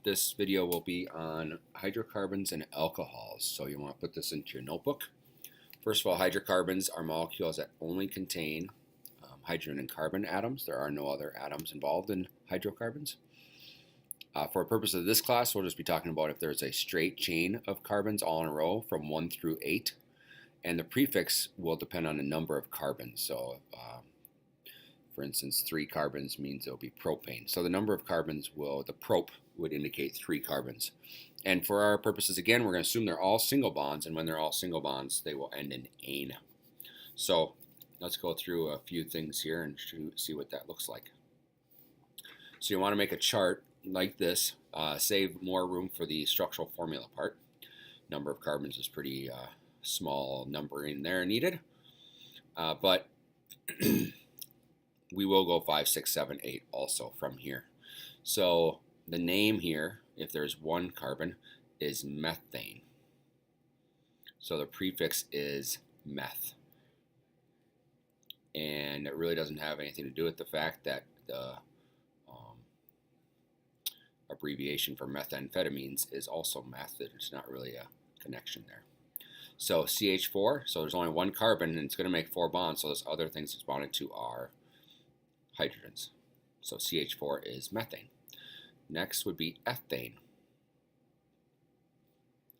This video will be on hydrocarbons and alcohols, so you want to put this into your notebook. First of all, hydrocarbons are molecules that only contain hydrogen and carbon atoms. There are no other atoms involved in hydrocarbons. For the purpose of this class, we'll just be talking about if there's a straight chain of carbons all in a row from 1 through 8, and the prefix will depend on the number of carbons. So for instance, 3 carbons means it'll be propane. So the number of carbons the prop would indicate 3 carbons. And for our purposes, again, we're going to assume they're all single bonds, and when they're all single bonds, they will end in ane. So let's go through a few things here and see what that looks like. So you want to make a chart like this, save more room for the structural formula part. Number of carbons is pretty small numbering there needed, but we will go 5, 6, 7, 8 also from here. So the name here, if there's 1 carbon, is methane. So the prefix is meth. And it really doesn't have anything to do with the fact that the abbreviation for methamphetamines is also meth. There's not really a connection there. So CH4, so there's only 1 carbon, and it's going to make 4 bonds, so those other things it's bonded to are hydrogens. So CH4 is methane. Next would be ethane.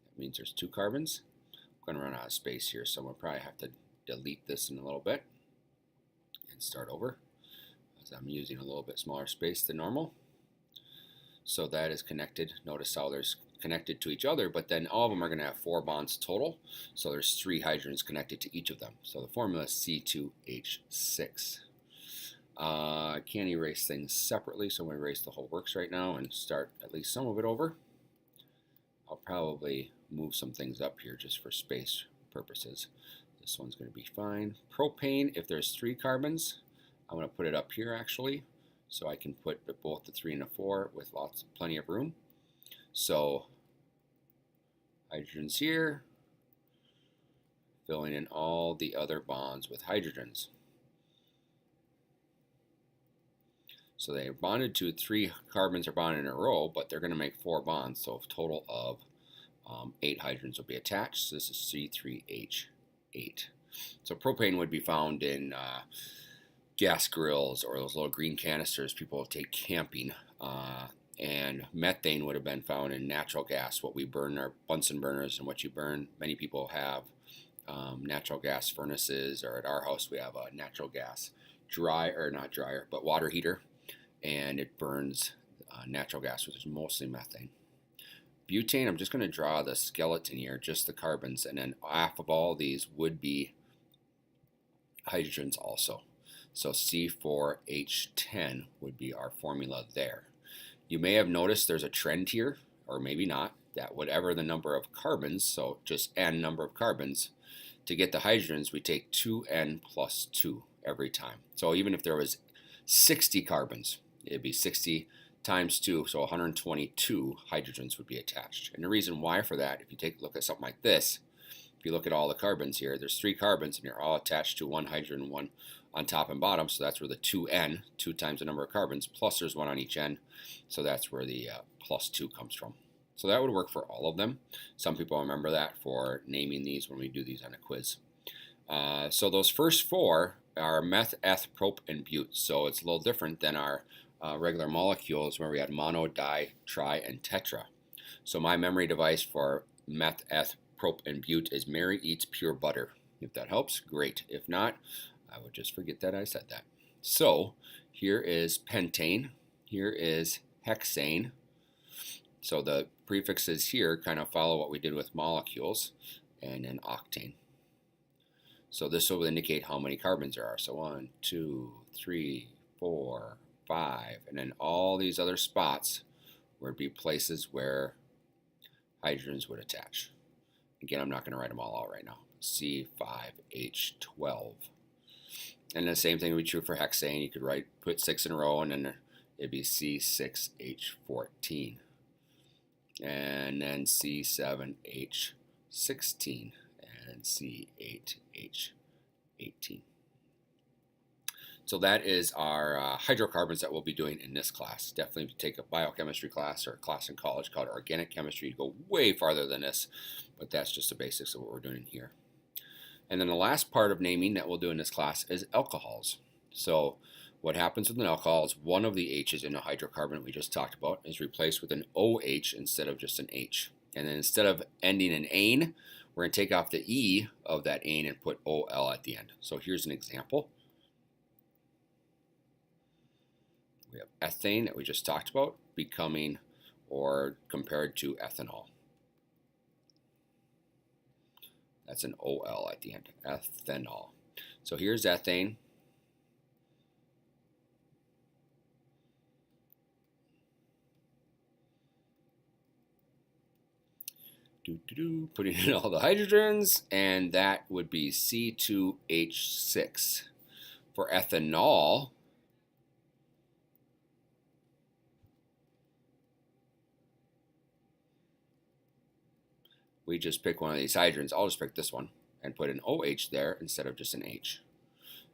That means there's 2 carbons. I'm going to run out of space here, so we'll probably have to delete this in a little bit and start over, as I'm using a little bit smaller space than normal. So that is connected. Notice how there's connected to each other, but then all of them are going to have 4 bonds total. So there's 3 hydrogens connected to each of them. So the formula is C2H6. I can't erase things separately, so I'm going to erase the whole works right now and start at least some of it over. I'll probably move some things up here just for space purposes. This one's going to be fine. Propane, if there's 3 carbons, I'm going to put it up here actually, so I can put both the 3 and the 4 with plenty of room. So hydrogens here, filling in all the other bonds with hydrogens. So they are bonded to 3 carbons are bonded in a row, but they're going to make 4 bonds. So a total of 8 hydrogens will be attached. So this is C3H8. So propane would be found in gas grills or those little green canisters people take camping. And methane would have been found in natural gas, what we burn our Bunsen burners and what you burn. Many people have natural gas furnaces, or at our house we have a natural gas water heater, and it burns natural gas, which is mostly methane. Butane, I'm just going to draw the skeleton here, just the carbons, and then half of all these would be hydrogens also. So C4H10 would be our formula there. You may have noticed there's a trend here, or maybe not, that whatever the number of carbons, so just n number of carbons, to get the hydrogens, we take 2n plus 2 every time. So even if there was 60 carbons, it'd be 60 times 2, so 122 hydrogens would be attached. And the reason why for that, if you take a look at something like this, if you look at all the carbons here, there's 3 carbons, and they're all attached to 1 hydrogen, 1 on top and bottom, so that's where the 2n, 2 times the number of carbons, plus there's 1 on each end, so that's where the plus 2 comes from. So that would work for all of them. Some people remember that for naming these when we do these on a quiz. So those first 4 are meth, eth, prop, and bute. So it's a little different than our regular molecules where we had mono, di, tri, and tetra. So my memory device for meth, eth, prop, and bute is Mary eats pure butter. If that helps, great. If not, I would just forget that I said that. So here is pentane. Here is hexane. So the prefixes here kind of follow what we did with molecules, and then octane. So this will indicate how many carbons there are. So 1, 2, 3, 4, 5, and then all these other spots would be places where hydrogens would attach. Again, I'm not going to write them all out right now. C5H12. And the same thing would be true for hexane. You could put 6 in a row, and then it'd be C6H14. And then C7H16 and C8H18. So that is our hydrocarbons that we'll be doing in this class. Definitely take a biochemistry class or a class in college called organic chemistry to go way farther than this, but that's just the basics of what we're doing here. And then the last part of naming that we'll do in this class is alcohols. So what happens with an alcohol is one of the H's in a hydrocarbon we just talked about is replaced with an OH instead of just an H. And then instead of ending in ane, we're going to take off the E of that ane and put OL at the end. So here's an example. We have ethane that we just talked about becoming or compared to ethanol. That's an OL at the end, ethanol. So here's ethane. Putting in all the hydrogens, and that would be C2H6. For ethanol, we just pick one of these hydrogens. I'll just pick this one and put an OH there instead of just an H.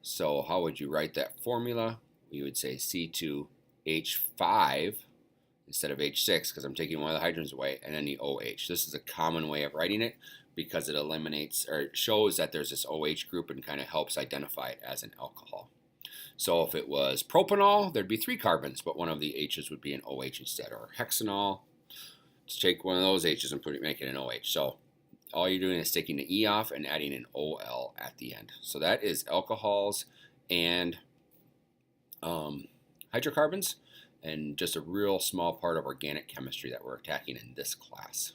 So how would you write that formula? We would say C2H5 instead of H6 because I'm taking one of the hydrogens away, and then the OH. This is a common way of writing it because it eliminates or it shows that there's this OH group and kind of helps identify it as an alcohol. So if it was propanol, there'd be 3 carbons, but one of the H's would be an OH instead, or hexanol. Just take one of those H's and make it an OH. So all you're doing is taking the E off and adding an OL at the end. So that is alcohols and hydrocarbons, and just a real small part of organic chemistry that we're attacking in this class.